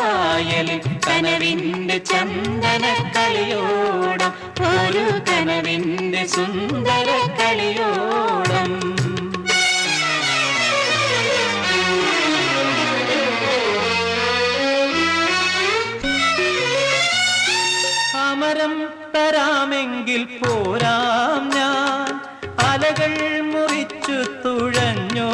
കായലിൽ കനവിന്റെ ചന്ദന കളിയോടം ഒരു കനവിന്റെ സുന്ദര കളിയോടം അമരം തരാമെങ്കിൽ പോരാം ഞാൻ അലകൾ മുറിച്ചു തുഴഞ്ഞോ